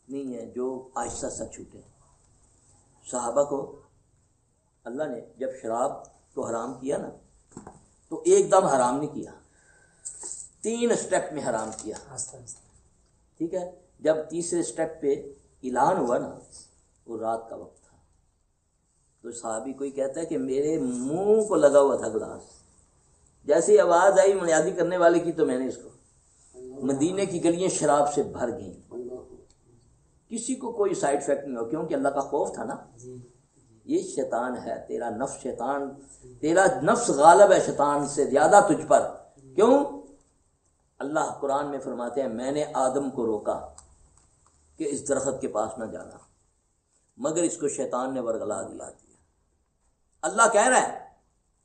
نہیں ہے جو آہستہ آہستہ چھوٹے. صحابہ کو اللہ نے جب شراب کو حرام کیا نا تو ایک دم حرام نہیں کیا، 3 اسٹیپ میں حرام کیا. ٹھیک ہے. جب تیسرے اسٹیپ پہ اعلان ہوا نا وہ رات کا وقت تھا، تو صحابی کوئی کہتا ہے کہ میرے منہ کو لگا ہوا تھا گلاس، جیسے ہی آواز آئی منادی کرنے والے کی تو میں نے اس کو، مدینے کی گلیاں شراب سے بھر گئیں. کسی کو کوئی سائیڈ افیکٹ نہیں ہو کیونکہ اللہ کا خوف تھا نا. یہ شیطان ہے، تیرا نفس شیطان، تیرا نفس غالب ہے شیطان سے زیادہ تجھ پر. کیوں؟ اللہ قرآن میں فرماتے ہیں میں نے آدم کو روکا کہ اس درخت کے پاس نہ جانا، مگر اس کو شیطان نے ورگلا دیا. اللہ کہہ رہا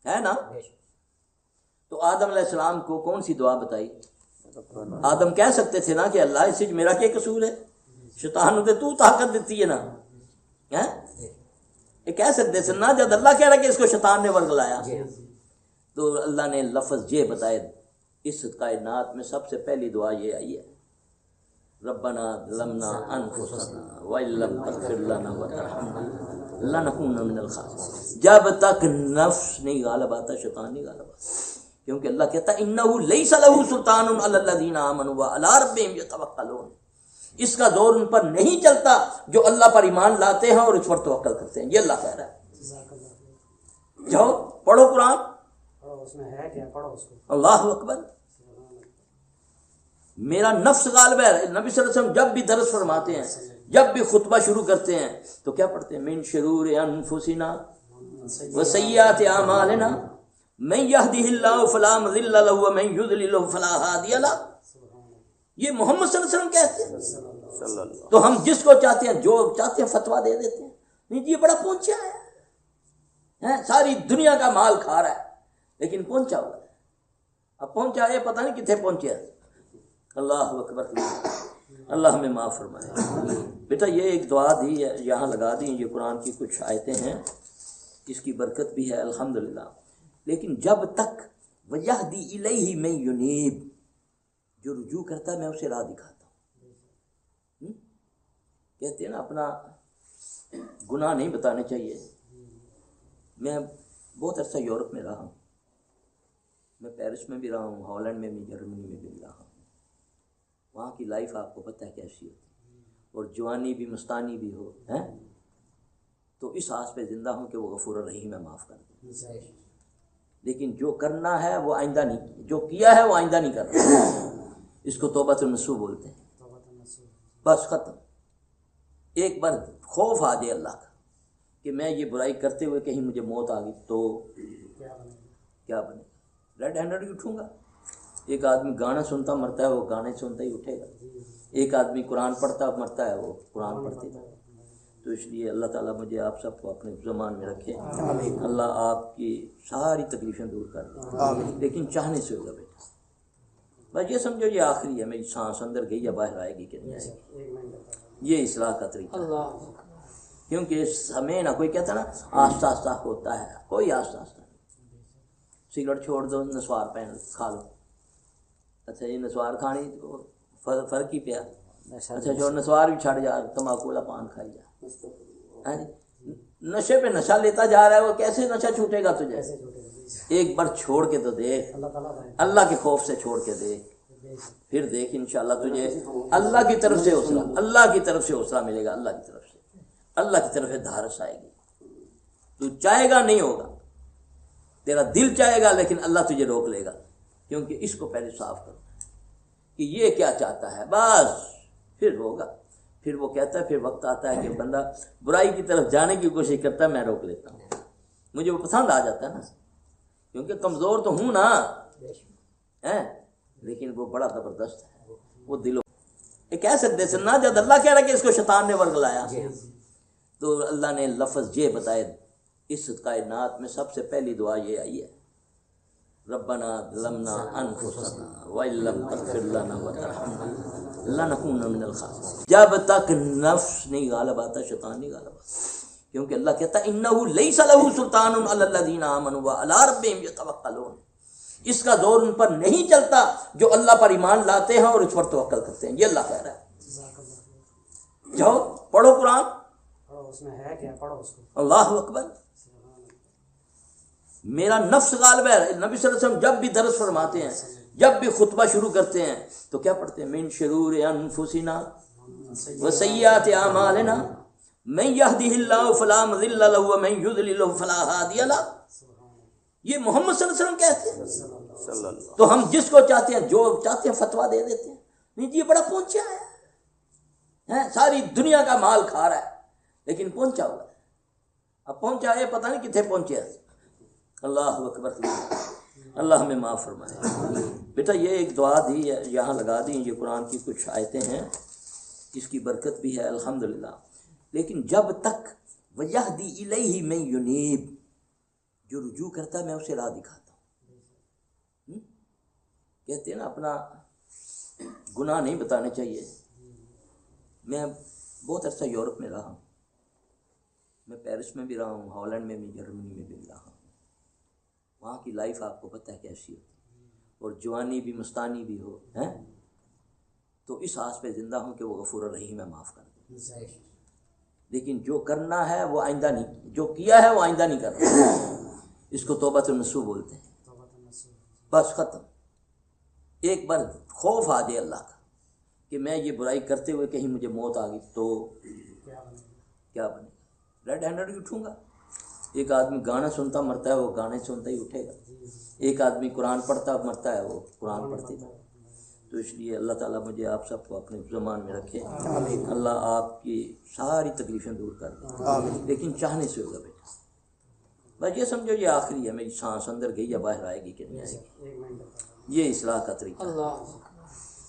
ہے نا. تو آدم علیہ السلام کو کون سی دعا بتائی؟ آدم کہہ سکتے تھے نا کہ اللہ اس سے میرا کیا قصور ہے، شیطان نے تو طاقت دیتی ہے نا. یہ کہہ سکتے تھے نا جب اللہ کہہ رہا کہ اس کو شیطان نے ورگلایا. تو اللہ نے لفظ یہ بتائے. اس کائنات میں سب سے پہلی دعا یہ آئی ہے ربنا ظلمنا انفسنا وان لم تغفر لنا وترحمنا لنکونن من الخاسرین. جب تک نفس نہیں غالب آتا شیطان نہیں غالب آتا، کیونکہ اللہ کہتا ہے انہ لیس لہ سلطان علی الذین آمنوا وعلی ربہم یتوکلون. اس کا زور ان پر نہیں چلتا جو اللہ پر ایمان لاتے ہیں اور اس پر توکل کرتے ہیں. یہ اللہ کہہ رہا ہے. جاؤ پڑھو قرآن، اس میں ہے کیا، پڑھو اس کو. اللہ اکبر. میرا نفس غالب ہے. نبی صلی اللہ علیہ وسلم جب بھی درس فرماتے ہیں، جب بھی خطبہ شروع کرتے ہیں تو کیا پڑھتے ہیں؟ من شرور انفسنا وسیئات اعمالنا من یہدہ اللہ فلا مضل لہ ومن یضلل فلا ہادی لہ. یہ محمد صلی اللہ علیہ وسلم کہتے ہیں. تو ہم جس کو چاہتے ہیں جو چاہتے ہیں فتویٰ دے دیتے ہیں. نہیں جی یہ بڑا پہنچا ہے، ساری دنیا کا مال کھا رہا ہے لیکن پہنچا ہوا ہے. اب پہنچا ہے پتہ نہیں کتنے پہنچے. اللہ اکبر. اللہ ہمیں معاف فرمائے. بیٹا یہ ایک دعا دی ہے یہاں لگا دی، یہ قرآن کی کچھ آیتیں ہیں، اس کی برکت بھی ہے الحمدللہ. لیکن جب تک ویہدی الیہ من ینیب، جو رجوع کرتا ہے میں اسے راہ دکھاتا ہوں. کہتے ہیں نا اپنا گناہ نہیں بتانے چاہیے. میں بہت عرصہ یورپ میں رہا ہوں، میں پیرس میں بھی رہا ہوں، ہالینڈ میں بھی، جرمنی میں بھی رہا ہوں. وہاں کی لائف آپ کو پتہ ہے کیسی ہوتی ہے، اور جوانی بھی مستانی بھی ہو تو اس آس پہ زندہ ہوں کہ وہ غفور الرحیم ہے، معاف کر دے. لیکن جو کرنا ہے وہ آئندہ نہیں، جو کیا ہے وہ آئندہ نہیں کرنا. اس کو توبۃ النصوح بولتے ہیں. بس ختم. ایک بار خوف آ جائے اللہ کا کہ میں یہ برائی کرتے ہوئے کہیں مجھے موت آ گئی تو کیا بنے گا. ریڈ ہینڈڈ اٹھوں گا. ایک آدمی گانا سنتا مرتا ہے، وہ گانے سنتا ہی اٹھے گا. ایک آدمی قرآن پڑھتا مرتا ہے، وہ قرآن پڑھتے گا. تو اس لیے اللہ تعالیٰ مجھے آپ سب کو اپنے زمان میں رکھے. اللہ آپ کی ساری تکلیفیں دور کر دے، لیکن چاہنے سے ہوگا بیٹا. بس یہ سمجھو یہ آخری ہے، میری سانس اندر گئی یا باہر آئے گی کہ نہیں آئے گی. یہ اصلاح کا طریقہ ہے. کیونکہ ہمیں نہ کوئی کہتا نا آہستہ آہستہ ہوتا ہے، کوئی آہستہ آہستہ نہیں. سگریٹ چھوڑ دو، نسوار پہن کھا لو. اچھا یہ نسوار کھانی فرق ہی پیا. اچھا جو نسوار بھی چھڑ جا، تمباکو والا پان کھائی جا. نشے پہ نشہ لیتا جا رہا ہے، وہ کیسے نشہ چھوٹے گا تجھے؟ ایک بار چھوڑ کے تو دیکھ، اللہ کے خوف سے چھوڑ کے دیکھ، پھر دیکھ انشاءاللہ تجھے اللہ کی طرف سے حوصلہ، اللہ کی طرف سے حوصلہ ملے گا. اللہ کی طرف سے، اللہ کی طرف سے دھارس آئے گی. تو چاہے گا نہیں ہوگا، تیرا دل چاہے گا لیکن اللہ تجھے روک لے گا. کیونکہ اس کو پہلے صاف کرنا کہ یہ کیا چاہتا ہے، بس پھر ہوگا. پھر وہ کہتا ہے، پھر وقت آتا ہے کہ بندہ برائی کی طرف جانے کی کوشش کرتا ہے، میں روک لیتا ہوں. مجھے وہ پسند آ جاتا ہے نا، کیونکہ کمزور تو ہوں نا، لیکن وہ بڑا زبردست ہے. وہ دلوں یہ کہہ سکتے تھے نا جب اللہ کہہ رہا کہ اس کو شیطان نے ورگلایا، تو اللہ نے لفظ یہ بتائے. اس کائنات میں سب سے پہلی دعا یہ آئی ہے ربنا ظلمنا انفسنا وان لم تغفر لنا وترحمنا لنکونن من الخاسرین. جب تک نفس نہیں غالب آتا شیطان نہیں غالب آتا. کیونکہ اللہ کہتا ہے انہ لیس لہ سلطان علی الذین آمنوا وعلی ربہم یتوکلون. اس کا زور ان پر نہیں چلتا جو اللہ پر ایمان لاتے ہیں اور اس پر توکل کرتے ہیں. یہ اللہ کہہ رہا ہے. جاؤ پڑھو قرآن. پڑھو اس میں ہے کیا پڑھو اس کو. اللہ اکبر. میرا نفس غالب ہے. نبی صلی اللہ علیہ وسلم جب بھی درس فرماتے ہیں, جب بھی خطبہ شروع کرتے ہیں تو کیا پڑھتے ہیں؟ من شرور انفسنا وسیئات اعمالنا من یہدہ اللہ فلا مضل لہ ومن یضلل فلا ہادی لہ. یہ محمد صلی اللہ علیہ وسلم کہتے ہیں. تو ہم جس کو چاہتے ہیں جو چاہتے ہیں فتویٰ دے دیتے ہیں. نہیں جی یہ بڑا پہنچا ہے, ساری دنیا کا مال کھا رہا ہے لیکن پہنچا ہوا ہے. اب پہنچا ہے پتہ نہیں کتنے پہنچے. اللہ اکبر. اللہ ہمیں معاف فرمائے. بیٹا یہ ایک دعا دی یہاں لگا دی. یہ قرآن کی کچھ آیتیں ہیں, اس کی برکت بھی ہے الحمدللہ. لیکن جب تک وَيَهْدِي إِلَيْهِ مَن يُنِيبُ, جو رجوع کرتا ہے میں اسے راہ دکھاتا ہوں. کہتے ہیں نا اپنا گناہ نہیں بتانے چاہیے. میں بہت عرصہ یورپ میں رہا ہوں. میں پیرس میں بھی رہا ہوں, ہالینڈ میں بھی, جرمنی میں بھی رہا ہوں. وہاں کی لائف آپ کو پتہ ہے کیسی ہوتی ہے, اور جوانی بھی مستانی بھی ہو ہیں تو اس آس پہ زندہ ہوں کہ وہ غفور الرحیم ہے, معاف کر دے. لیکن جو کرنا ہے وہ آئندہ نہیں, جو کیا ہے وہ آئندہ نہیں کرنا. اس کو توبۃ النصوح بولتے ہیں. بس ختم. ایک بار خوف آ جائے اللہ کا کہ میں یہ برائی کرتے ہوئے کہیں مجھے موت آ گئی تو کیا بنے گا. ریڈ ہینڈڈ بھی اٹھوں گا. ایک آدمی گانا سنتا مرتا ہے, وہ گانے سنتا ہی اٹھے گا. ایک آدمی قرآن پڑھتا مرتا ہے, وہ قرآن پڑھتے گا. تو اس لیے اللہ تعالیٰ مجھے آپ سب کو اپنے زمان میں رکھے. اللہ آپ کی ساری تکلیفیں دور کر دے, لیکن چاہنے سے ہوگا بیٹا. بس یہ سمجھو یہ آخری ہے, میری سانس اندر گئی یا باہر آئے گی کہ نہیں آئے گی. یہ اصلاح کا طریقہ ہے.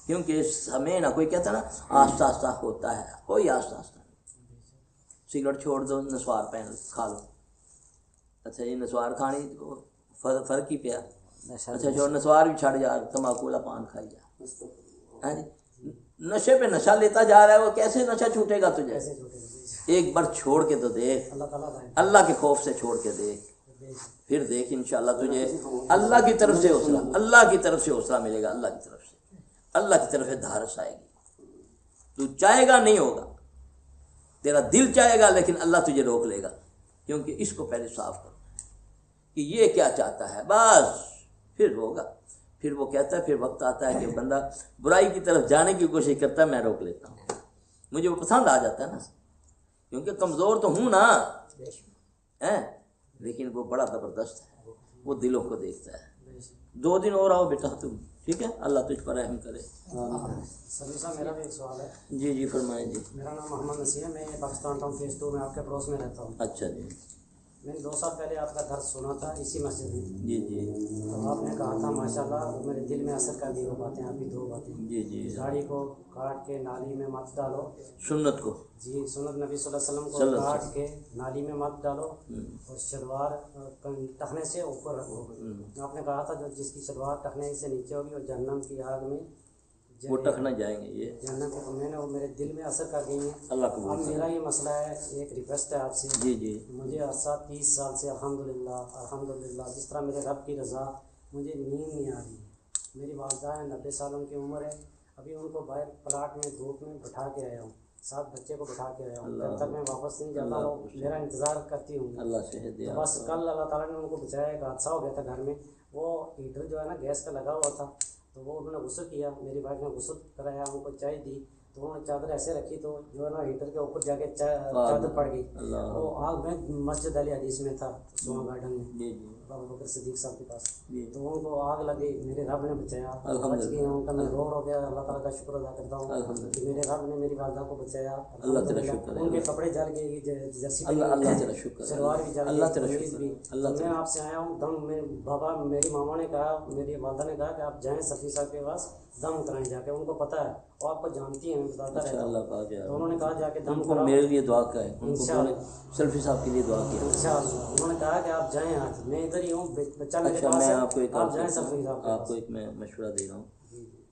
کیونکہ ہمیں نہ کوئی کہتا نا آہستہ آہستہ ہوتا ہے, کوئی آہستہ آہستہ نہیں. سگریٹ چھوڑ دو, نسوار پہن کھا لو. اچھا یہ نسوار کھانی فرق ہی پیا. اچھا چھوڑ نسوار بھی چھڑ جا, تمباکو والا پان کھائی جا. نشے پہ نشہ لیتا جا رہا ہے, وہ کیسے نشہ چھوٹے گا تجھے؟ ایک بار چھوڑ کے تو دیکھ, اللہ کے خوف سے چھوڑ کے دیکھ, پھر دیکھ انشاءاللہ تجھے اللہ کی طرف سے حوصلہ, اللہ کی طرف سے حوصلہ ملے گا. اللہ کی طرف سے, اللہ کی طرف سے دھارس آئے گی. تو چاہے گا نہیں ہوگا, تیرا دل چاہے گا لیکن اللہ تجھے روک لے گا. کیونکہ اس کو پہلے صاف کرو کہ یہ کیا چاہتا ہے, بس پھر ہوگا. پھر وہ کہتا ہے, پھر وقت آتا ہے کہ بندہ برائی کی طرف جانے کی کوشش کرتا ہے, میں روک لیتا ہوں. مجھے وہ پسند آ جاتا ہے نا, کیونکہ کمزور تو ہوں نا, لیکن وہ بڑا زبردست ہے, وہ دلوں کو دیکھتا ہے. 2 دن اور آؤ بیٹا تم, ٹھیک ہے؟ اللہ تجھ پر رحم کرے. سبھی صاحب میرا بھی ایک سوال ہے. جی جی فرمائیں. جی میرا نام محمد نسیم ہے, میں پاکستان ٹاؤن فیز 2 میں آپ کے پڑوس میں رہتا ہوں. اچھا جی. میں نے 2 سال پہلے آپ کا درس سنا تھا اسی مسجد میں. جی جی. تو آپ نے کہا تھا ماشاءاللہ وہ میرے دل میں اثر کر دی وہ باتیں, آپ کی 2 باتیں. جی جی. داڑھی کو کاٹ کے نالی میں مت ڈالو. سنت کو, جی سنت نبی صلی اللہ علیہ وسلم کو کاٹ کے نالی میں مت ڈالو, اور شلوار ٹخنے سے اوپر رکھو. آپ نے کہا تھا جو جس کی شلوار ٹخنے سے نیچے ہوگی وہ جہنم کی آگ میں وہ ٹکنا جائیں گے. یہ جہنم کی, میں نے وہ میرے دل میں اثر کر گئی ہیں. اللہ کو. اب میرا یہ مسئلہ ہے, ایک ریکویسٹ ہے آپ سے. جی جی. مجھے عرصہ 30 سال سے الحمدللہ جس طرح میرے رب کی رضا, مجھے نیند نہیں آ رہی ہے. میری والدہ ہے, 90 سالوں کی عمر ہے. ابھی ان کو باہر پلاٹ میں دھوپ میں بٹھا کے آیا ہوں, 7 بچے کو بٹھا کے آیا ہوں. جب تک میں واپس نہیں جاتا ہوں میرا انتظار کرتی ہوں. اللہ صحت دے. بس کل اللہ تعالیٰ نے ان کو بچایا. ایک حادثہ ہو گیا تھا گھر میں, وہ ہیٹر جو ہے نا گیس کا لگا ہوا تھا, تو وہ انہوں نے غسل کیا, میری وائف نے غسل کرایا, ان کو چائے دی, تو انہوں نے چادر ایسے رکھی تو جو ہے نا ہیٹر کے اوپر جا کے چادر پڑ گئی. وہ آگ میں مسجد علی حدیث میں تھا, سواں گارڈن میں, بابا بکر صدیق صاحب کے پاس. تو ان کو آگ لگی, میرے رب نے بچایا, بچ گئے. ان کا میں رو گیا, اللہ تعالیٰ کا شکر ادا کرتا ہوں کہ میرے رب نے میری والدہ کو بچایا. اللہ تیرا شکر. ان کے کپڑے جل گئے, جرسی اللہ تیرا شکر, شلوار بھی جل اللہ تیرا گئی, شکر. میں آپ سے آیا ہوں دم میں. بابا میری ماما نے کہا, میری والدہ نے کہا کہ آپ جائیں صفی صاحب کے پاس دم کرائیں جا کے, ان کو پتہ ہے, وہ آپ کو جانتی ہیں, میں بتاتا رہتا ہوں. تو انہوں نے کہا جا کے دم کراؤ, میرے لیے دعا کریں. ان کو سلفی صاحب کے لیے دعا کیا. انشاءاللہ انہوں نے کہا کہ آپ جائیں, آج میں ادھر ہی ہوں, بچہ میرے اچھا پاس میں ہے, آپ کو ایک آپ جائیں صفی صاحب کے آپ کو پاس. ایک میں مشورہ دے رہا ہوں.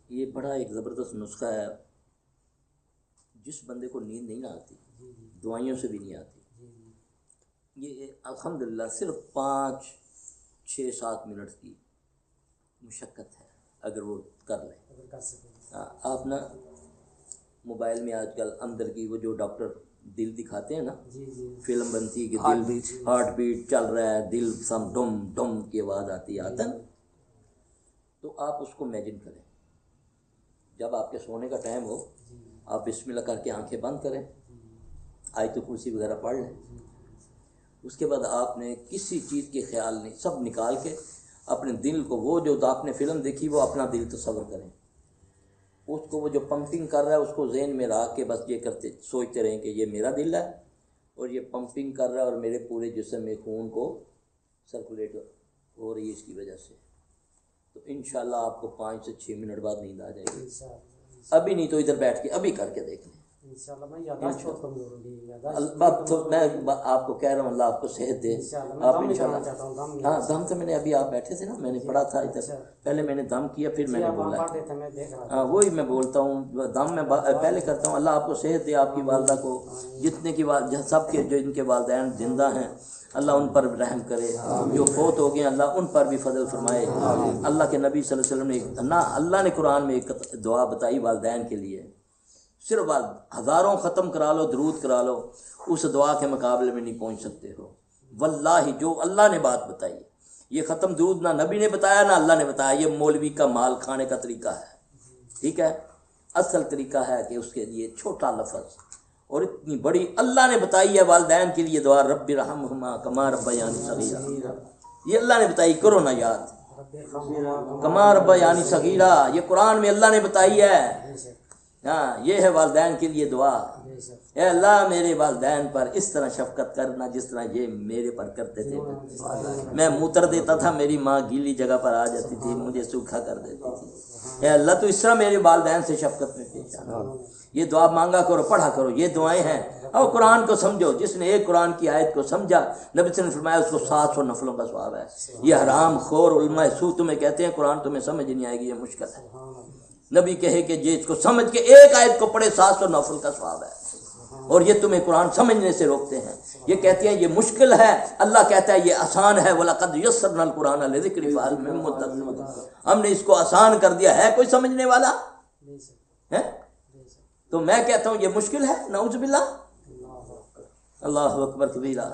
یہ بڑا ایک زبردست نسخہ ہے. جس بندے کو نیند نہیں آتی, دعائیوں سے بھی نہیں آتی, یہ الحمدللہ صرف 5 6 7 منٹ کی مشقت ہے, اگر وہ کر لیں. آپ نا موبائل میں آج کل اندر کی وہ جو ڈاکٹر دل دکھاتے ہیں نا، جی جی فلم بنتی ہے کہ دل ہارٹ بیٹ چل رہا ہے، دل سم ڈم ڈم کی آواز آتی ہے نا، تو آپ اس کو امیجن کریں، جب آپ کے سونے کا ٹائم ہو آپ بسم اللہ کر کے آنکھیں بند کریں، آیت کرسی وغیرہ پڑھ لیں، اس کے بعد آپ نے کسی چیز کے خیال نہیں، سب نکال کے اپنے دل کو، وہ جو آپ نے فلم دیکھی وہ اپنا دل تصور کریں، اس کو وہ جو پمپنگ کر رہا ہے اس کو ذہن میں رکھ کے بس یہ کرتے سوچتے رہیں کہ یہ میرا دل ہے اور یہ پمپنگ کر رہا ہے اور میرے پورے جسم میں خون کو سرکولیٹ ہو رہی ہے اس کی وجہ سے، تو انشاءاللہ آپ کو 5 سے 6 منٹ بعد نیند آ جائے گی۔ ابھی نہیں تو ادھر بیٹھ کے ابھی کر کے دیکھ لیں۔ انشاءاللہ میں یادداشت بہت کمزور ہوگی، بات تو میں آپ کو کہہ رہا ہوں اللہ آپ کو صحت دے، آپ انشاءاللہ۔ ہاں دم تو میں نے ابھی آپ بیٹھے تھے نا، میں نے پڑھا تھا ادھر، پہلے میں نے دم کیا پھر میں نے بولا، ہاں وہی میں بولتا ہوں، دم میں پہلے کرتا ہوں۔ اللہ آپ کو صحت دے، آپ کی والدہ کو، جتنے کی سب کے جو ان کے والدین زندہ ہیں اللہ ان پر رحم کرے، جو فوت ہو گئے اللہ ان پر بھی فضل فرمائے۔ اللہ کے نبی صلی اللہ علیہ وسلم نے نہ، اللہ نے قرآن میں ایک دعا بتائی والدین کے لیے، صرف ہزاروں ختم کرا لو، درود کرا لو، اس دعا کے مقابلے میں نہیں پہنچ سکتے ہو واللہ۔ جو اللہ نے بات بتائی، یہ ختم درود نہ نبی نے بتایا نہ اللہ نے بتایا، یہ مولوی کا مال کھانے کا طریقہ ہے، ٹھیک ہے؟ اصل طریقہ ہے کہ اس کے لیے چھوٹا لفظ اور اتنی بڑی اللہ نے بتائی ہے والدین کے لیے دعا، رب ارحمہما کما ربیانی صغیرا، یہ اللہ نے بتائی، کرو نا یاد، کما ربیانی صغیرا، یہ قرآن میں اللہ نے بتائی ہے۔ ہاں یہ ہے والدین کے لیے دعا، اے اللہ میرے والدین پر اس طرح شفقت کرنا جس طرح یہ میرے پر کرتے تھے، میں موتر دیتا تھا میری ماں گیلی جگہ پر آ جاتی تھی مجھے سوکھا کر دیتی تھی، اے اللہ تو اس طرح میرے والدین سے شفقت میں پیش آنا۔ یہ دعا مانگا کرو، پڑھا کرو، یہ دعائیں ہیں۔ اور قرآن کو سمجھو، جس نے ایک قرآن کی آیت کو سمجھا نبی صلی اللہ علیہ وسلم نے فرمایا اس کو 700 نفلوں کا ثواب ہے۔ یہ حرام خور علماء سو تمہیں کہتے ہیں قرآن تمہیں سمجھ نہیں آئے گی، یہ مشکل ہے، نبی کہے کہ یہ اس کو سمجھ کے ایک آیت کو پڑھے 700 نفل کا ثواب ہے، اور یہ تمہیں قرآن سمجھنے سے روکتے ہیں، یہ کہتے ہیں یہ مشکل ہے، اللہ کہتا ہے یہ آسان ہے، وَلَقَدْ يَسَّرْنَا الْقُرْآنَ لِلذِّكْرِ فَهَلْ مِن مُّدَّكِرٍ، ہم نے اس کو آسان کر دیا ہے کوئی سمجھنے والا ہے؟ تو میں کہتا ہوں یہ مشکل ہے، نعوذ باللہ، اللہ اکبر کبیرہ۔